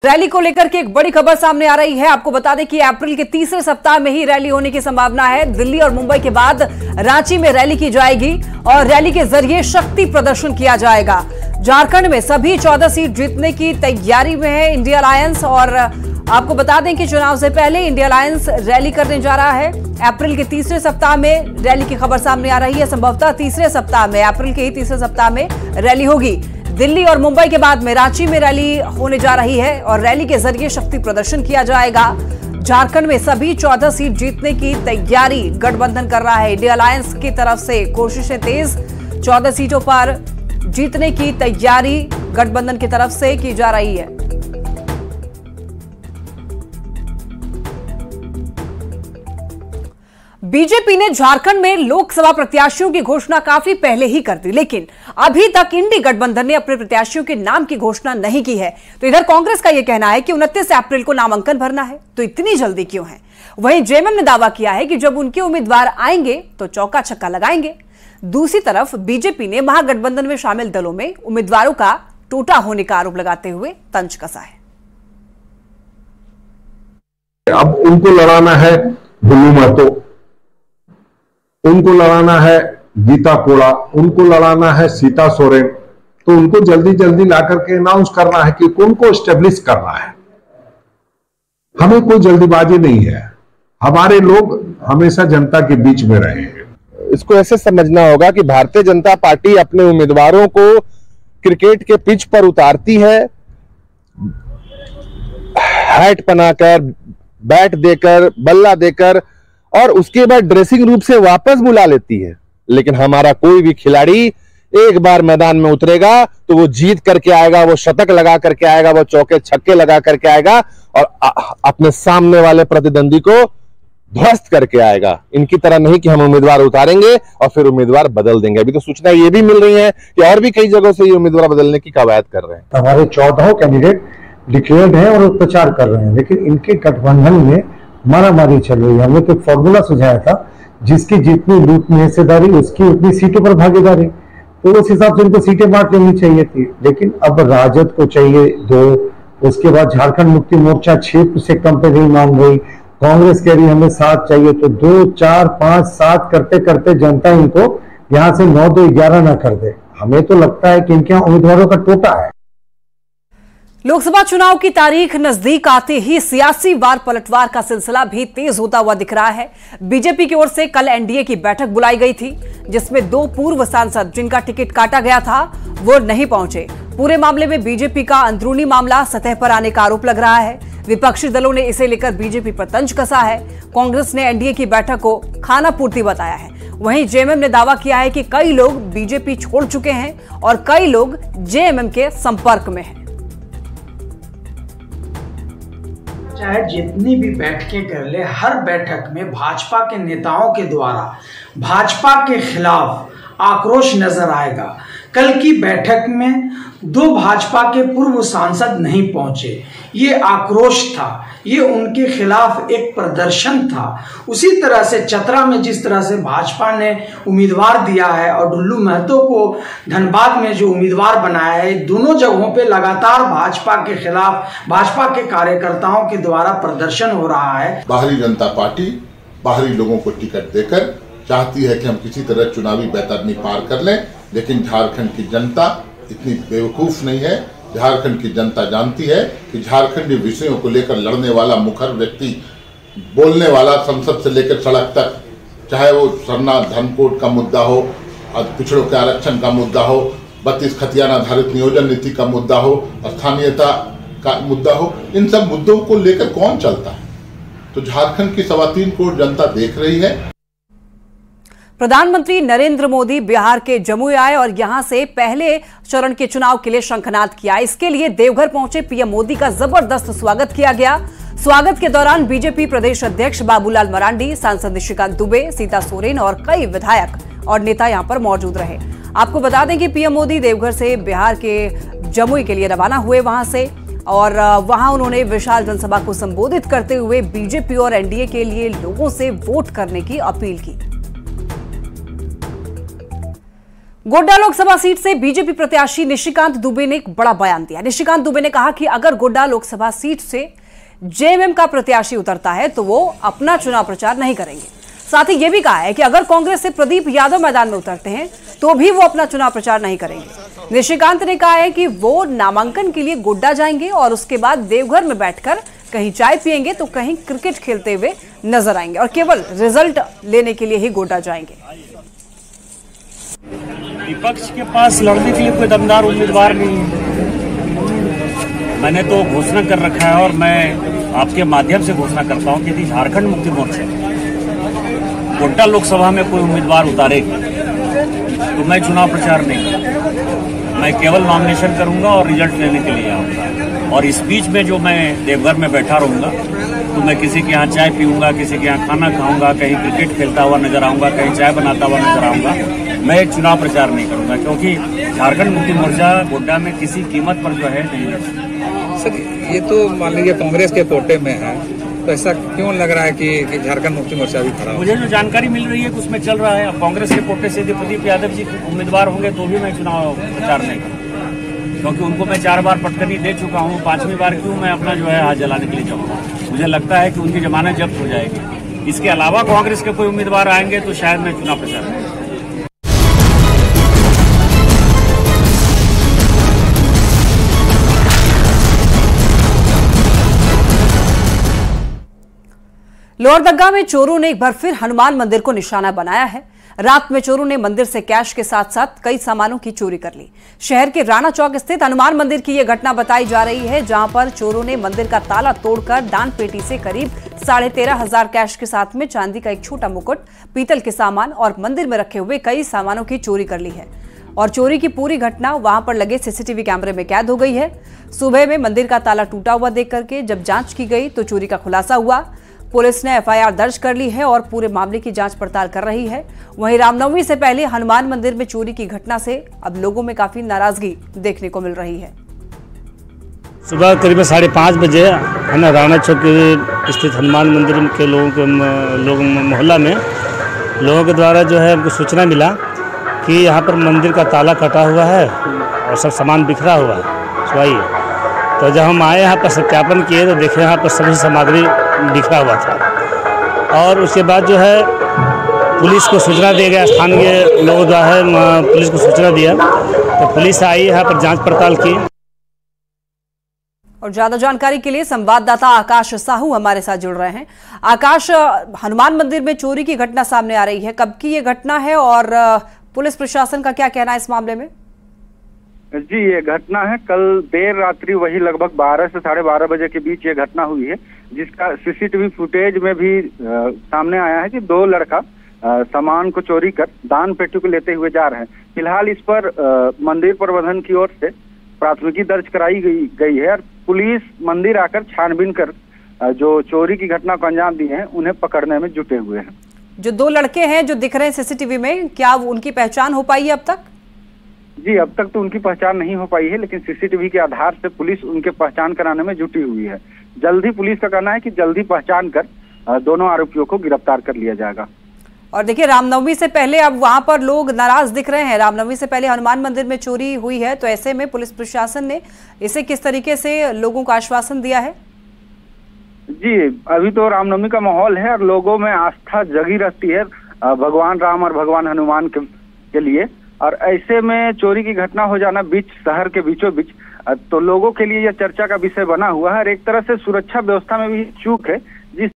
Rally को लेकर के एक बड़ी खबर सामने आ रही है। आपको बता दें कि अप्रैल के तीसरे सप्ताह में ही रैली होने की संभावना है। दिल्ली और मुंबई के बाद रांची में रैली की जाएगी और रैली के जरिए शक्ति प्रदर्शन किया जाएगा। झारखंड में सभी 14 सीट जीतने की तैयारी में है इंडिया अलायंस। और आपको बता दें कि चुनाव से पहले इंडिया अलायंस रैली करने जा रहा है। अप्रैल के तीसरे सप्ताह में रैली की खबर सामने आ रही है। संभवतः तीसरे सप्ताह में, अप्रैल के ही तीसरे सप्ताह में रैली होगी। दिल्ली और मुंबई के बाद में रांची में रैली होने जा रही है और रैली के जरिए शक्ति प्रदर्शन किया जाएगा। झारखंड में सभी 14 सीट जीतने की तैयारी गठबंधन कर रहा है। इंडिया अलायंस की तरफ से कोशिशें तेज, 14 सीटों पर जीतने की तैयारी गठबंधन की तरफ से की जा रही है। बीजेपी ने झारखंड में लोकसभा प्रत्याशियों की घोषणा काफी पहले ही कर दी, लेकिन अभी तक इंडी गठबंधन ने अपने प्रत्याशियों के नाम की घोषणा नहीं की है। तो इधर कांग्रेस का यह कहना है कि 29 अप्रैल को नामांकन भरना है, तो इतनी जल्दी क्यों है। वहीं जेएमएम ने दावा किया है कि जब उनके उम्मीदवार आएंगे तो चौका छक्का लगाएंगे। दूसरी तरफ बीजेपी ने महागठबंधन में शामिल दलों में उम्मीदवारों का टोटा होने का आरोप लगाते हुए तंज कसा है। अब उनको लड़ाना है बुल्लू महतो, उनको लड़ाना है गीता कोड़ा, उनको लड़ाना है सीता सोरेन। तो उनको जल्दी जल्दी लाकर के अनाउंस करना है कि उनको एस्टेब्लिश करना है। हमें कोई जल्दीबाजी नहीं है। हमारे लोग हमेशा जनता के बीच में रहे हैं। इसको ऐसे समझना होगा कि भारतीय जनता पार्टी अपने उम्मीदवारों को क्रिकेट के पिच पर उतारती है, हैट पहनाकर, बैट देकर, बल्ला देकर, और उसके बाद ड्रेसिंग रूम से वापस बुला लेती है। लेकिन हमारा कोई भी खिलाड़ी एक बार मैदान में उतरेगा तो वो जीत करके आएगा, वो शतक लगा करके आएगा, वो चौके छक्के लगा करके आएगा और अपने सामने वाले प्रतिद्वंदी को ध्वस्त करके आएगा। इनकी तरह नहीं कि हम उम्मीदवार उतारेंगे और फिर उम्मीदवार बदल देंगे। अभी तो सूचना ये भी मिल रही है कि और भी कई जगहों से ये उम्मीदवार बदलने की कवायद कर रहे हैं। हमारे 14 कैंडिडेट डिक्लेयर्ड हैं और प्रचार कर रहे हैं, लेकिन इनके गठबंधन में मारामारी चल रही है। हमने तो फॉर्मूला सुझाया था, जिसकी जितनी लूट में हिस्सेदारी उसकी उतनी सीटों पर भागीदारी, तो उस हिसाब से इनको सीटें बांट लेनी चाहिए थी। लेकिन अब राजद को चाहिए 2, उसके बाद झारखंड मुक्ति मोर्चा 6 से कम पे नहीं मान रही, कांग्रेस कह रही हमें 7 चाहिए। तो 2, 4, 5, 7 करते करते जनता इनको यहां से 9, 2, 11 ना कर दे। हमें तो लगता है कि इनके यहाँ उम्मीदवारों का टोटा है। लोकसभा चुनाव की तारीख नजदीक आते ही सियासी वार पलटवार का सिलसिला भी तेज होता हुआ दिख रहा है। बीजेपी की ओर से कल एनडीए की बैठक बुलाई गई थी, जिसमें 2 पूर्व सांसद जिनका टिकट काटा गया था वो नहीं पहुंचे। पूरे मामले में बीजेपी का अंदरूनी मामला सतह पर आने का आरोप लग रहा है। विपक्षी दलों ने इसे लेकर बीजेपी पर तंज कसा है। कांग्रेस ने एनडीए की बैठक को खाना पूर्ति बताया है। वहीं जेएमएम ने दावा किया है कि कई लोग बीजेपी छोड़ चुके हैं और कई लोग जेएमएम के संपर्क में हैं। चाहे जितनी भी बैठकें कर ले, हर बैठक में भाजपा के नेताओं के द्वारा भाजपा के खिलाफ आक्रोश नजर आएगा। कल की बैठक में 2 भाजपा के पूर्व सांसद नहीं पहुंचे। ये आक्रोश था, ये उनके खिलाफ एक प्रदर्शन था। उसी तरह से चतरा में जिस तरह से भाजपा ने उम्मीदवार दिया है और डुल्लू महतो को धनबाद में जो उम्मीदवार बनाया है, दोनों जगहों पे लगातार भाजपा के खिलाफ भाजपा के कार्यकर्ताओं के द्वारा प्रदर्शन हो रहा है। बाहरी जनता पार्टी बाहरी लोगों को टिकट देकर चाहती है कि हम किसी तरह चुनावी बैतरनी पार कर लें, लेकिन झारखंड की जनता इतनी बेवकूफ नहीं है। झारखंड की जनता जानती है कि झारखंडी विषयों को लेकर लड़ने वाला मुखर व्यक्ति, बोलने वाला संसद से लेकर सड़क तक, चाहे वो सरना धनकोट का मुद्दा हो, पिछड़ों के आरक्षण का मुद्दा हो, 32 खतियान आधारित नियोजन नीति का मुद्दा हो, स्थानीयता का मुद्दा हो, इन सब मुद्दों को लेकर कौन चलता है। तो झारखंड की 3.25 करोड़ जनता देख रही है। प्रधानमंत्री नरेंद्र मोदी बिहार के जमुई आए और यहां से पहले चरण के चुनाव के लिए शंखनाद किया। इसके लिए देवघर पहुंचे पीएम मोदी का जबरदस्त स्वागत किया गया। स्वागत के दौरान बीजेपी प्रदेश अध्यक्ष बाबूलाल मरांडी, सांसद निशिकांत दुबे, सीता सोरेन और कई विधायक और नेता यहां पर मौजूद रहे। आपको बता दें कि पीएम मोदी देवघर से बिहार के जमुई के लिए रवाना हुए वहां से, और वहां उन्होंने विशाल जनसभा को संबोधित करते हुए बीजेपी और एनडीए के लिए लोगों से वोट करने की अपील की। गोड्डा लोकसभा सीट से बीजेपी प्रत्याशी निशिकांत दुबे ने एक बड़ा बयान दिया। निशिकांत दुबे ने कहा कि अगर गोड्डा लोकसभा सीट से जेएमएम का प्रत्याशी उतरता है तो वो अपना चुनाव प्रचार नहीं करेंगे। साथ ही यह भी कहा है कि अगर कांग्रेस से प्रदीप यादव मैदान में उतरते हैं तो भी वो अपना चुनाव प्रचार नहीं करेंगे। निशिकांत ने कहा है कि वो नामांकन के लिए गोड्डा जाएंगे और उसके बाद देवघर में बैठकर कहीं चाय पिएंगे तो कहीं क्रिकेट खेलते हुए नजर आएंगे और केवल रिजल्ट लेने के लिए ही गोड्डा जाएंगे। विपक्ष के पास लड़ने के लिए कोई दमदार उम्मीदवार नहीं है। मैंने तो घोषणा कर रखा है और मैं आपके माध्यम से घोषणा करता हूं कि यदि झारखंड मुक्ति मोर्चा गोड्डा लोकसभा में कोई उम्मीदवार उतारेगी तो मैं चुनाव प्रचार नहीं करूंगा। मैं केवल नॉमिनेशन करूंगा और रिजल्ट लेने के लिए आऊंगा। और इस बीच में जो मैं देवघर में बैठा रहूंगा तो मैं किसी के यहाँ चाय पीऊंगा, किसी के यहाँ खाना खाऊंगा, कहीं क्रिकेट खेलता हुआ नजर आऊंगा, कहीं चाय बनाता हुआ नजर आऊंगा। मैं एक चुनाव प्रचार नहीं करूंगा क्योंकि झारखंड मुक्ति मोर्चा गोड्डा में किसी कीमत पर जो है नहीं है। सर, ये तो मान लीजिए कांग्रेस के कोटे में है, तो ऐसा क्यों लग रहा है कि झारखंड मुक्ति मोर्चा भी खड़ा हो? मुझे जो जानकारी मिल रही है कि उसमें चल रहा है। अब कांग्रेस के कोटे से यदि प्रदीप यादव जी उम्मीदवार होंगे तो भी मैं चुनाव प्रचार नहीं करूँगा क्योंकि उनको मैं 4 बार पटकनी दे चुका हूँ। 5वीं बार क्यों मैं अपना जो है हाथ जलाने के लिए जाऊँगा? मुझे लगता है कि उनकी जमानत जब्त हो जाएगी। इसके अलावा कांग्रेस के कोई उम्मीदवार आएंगे तो शायद मैं चुनाव प्रचार करूँगा। लोहरदगा में चोरों ने एक बार फिर हनुमान मंदिर को निशाना बनाया है। रात में चोरों ने मंदिर से कैश के साथ साथ कई सामानों की चोरी कर ली। शहर के राणा चौक स्थित हनुमान मंदिर की यह घटना बताई जा रही है, जहां पर चोरों ने मंदिर का ताला तोड़कर दान पेटी से करीब 13,500 कैश के साथ में चांदी का एक छोटा मुकुट, पीतल के सामान और मंदिर में रखे हुए कई सामानों की चोरी कर ली है। और चोरी की पूरी घटना वहां पर लगे सीसीटीवी कैमरे में कैद हो गई है। सुबह में मंदिर का ताला टूटा हुआ देख करके जब जांच की गई तो चोरी का खुलासा हुआ। पुलिस ने एफआईआर दर्ज कर ली है और पूरे मामले की जांच पड़ताल कर रही है। वहीं रामनवमी से पहले हनुमान मंदिर में चोरी की घटना से अब लोगों में काफी नाराजगी देखने को मिल रही है। सुबह करीब 5:30 बजे है ना, राणा चौक स्थित हनुमान मंदिर के लोग मोहल्ला में लोगों के द्वारा जो है हमको सूचना मिला कि यहाँ पर मंदिर का ताला कटा हुआ है और सब सामान बिखरा हुआ है। तो जब हम आए यहाँ पर सत्यापन किए तो देखे यहाँ पर सभी सामग्री बिखरा हुआ था। और उसके बाद जो है पुलिस को सूचना दिया गया, स्थानीय लोगों द्वारा पुलिस को सूचना दिया तो पुलिस आई, यहाँ पर जांच पड़ताल की। और ज्यादा जानकारी के लिए संवाददाता आकाश साहू हमारे साथ जुड़ रहे हैं। आकाश, हनुमान मंदिर में चोरी की घटना सामने आ रही है, कब की ये घटना है और पुलिस प्रशासन का क्या कहना है इस मामले में? जी, ये घटना है कल देर रात्रि वही लगभग 12 से 12:30 बजे के बीच ये घटना हुई है, जिसका सीसीटीवी फुटेज में भी सामने आया है कि 2 लड़का सामान को चोरी कर दान पेटी को लेते हुए जा रहे हैं। फिलहाल इस पर मंदिर प्रबंधन की ओर से प्राथमिकी दर्ज कराई गई है और पुलिस मंदिर आकर छानबीन कर जो चोरी की घटना को अंजाम दिए हैं उन्हें पकड़ने में जुटे हुए हैं। जो 2 लड़के हैं जो दिख रहे हैं सीसीटीवी में, क्या उनकी पहचान हो पाई है अब तक? जी, अब तक तो उनकी पहचान नहीं हो पाई है, लेकिन सीसीटीवी के आधार से पुलिस उनके पहचान कराने में जुटी हुई है। जल्दी पुलिस का कहना है कि जल्दी पहचान कर दोनों आरोपियों को गिरफ्तार कर लिया जाएगा। और देखिए, रामनवमी से पहले अब वहां पर लोग नाराज दिख रहे हैं। रामनवमी से पहले हनुमान मंदिर में चोरी हुई है, तो ऐसे में पुलिस प्रशासन ने इसे किस तरीके से लोगों को आश्वासन दिया है? जी, अभी तो रामनवमी का माहौल है और लोगों में आस्था जगी रहती है भगवान राम और भगवान हनुमान के लिए। और ऐसे में चोरी की घटना हो जाना बीच शहर के बीचों बीच तो लोगों के लिए यह चर्चा का विषय बना हुआ है। और एक तरह से सुरक्षा व्यवस्था में भी चूक है